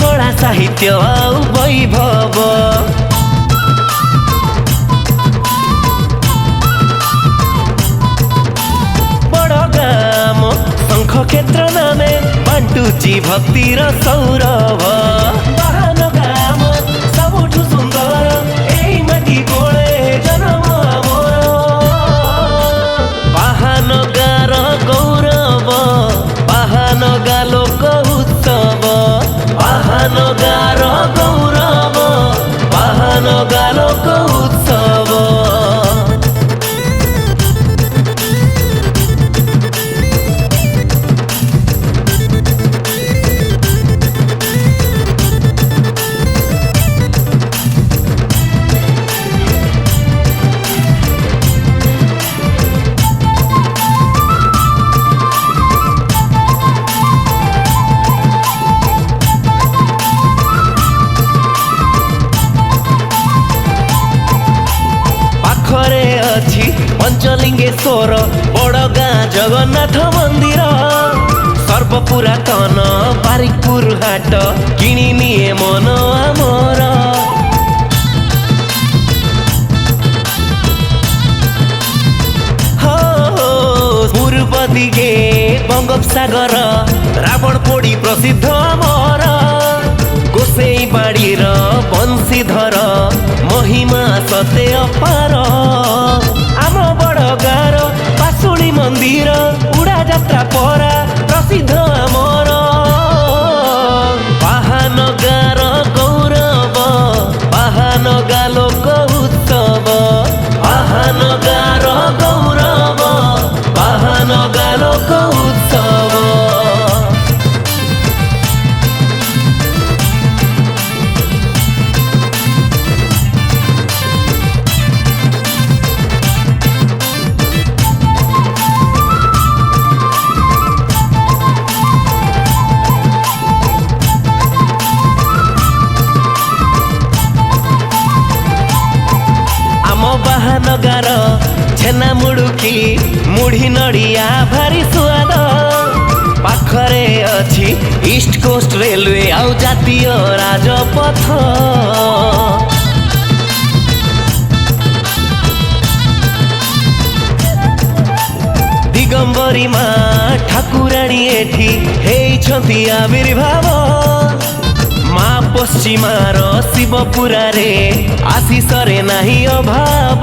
कला साहित्य आउ वैभव बड़ गाम शंख क्षेत्र नामे बांटुची भक्तिर सौरभ बाहन गाम सबुठु सुंदर एई माटी कोळे जन्म मोर बाहन गार गौरव बाहन गा लोक उत्सव बाहन गार गौरव बाहन गा लोक उत्सव पंचलिंगेश्वर बड़गा जगन्नाथ मंदिर सर्वपुरातन बारिकपुर हाट किणी निए मन आमर पूर्व दिगे बंगोपसागर रावण पोड़ी प्रसिद्ध आमर गोसेई बाड़ीर बंशीधर महिमा सते अपार आम बड़ गार पाशुणी मंदिर उड़ा जात्रा परा प्रसिद्ध आमर बाहन गार गौरव बाहन गा लोक उत्सव बाहन गार गौरव बाहन गा लोक उत्सव बाहनगार छेना मुड़ुकी मुढ़ी नड़िया भारी स्वाद पाखरे अच्छी ईस्ट कोस्ट रेलवे आउ जातीय राजपथ दिगंबरी माँ ठाकुराणी एठी हेइछंती आविर्भाव माँ पश्चिमार शिवपुरा रे आशीष रे नाही अभाव।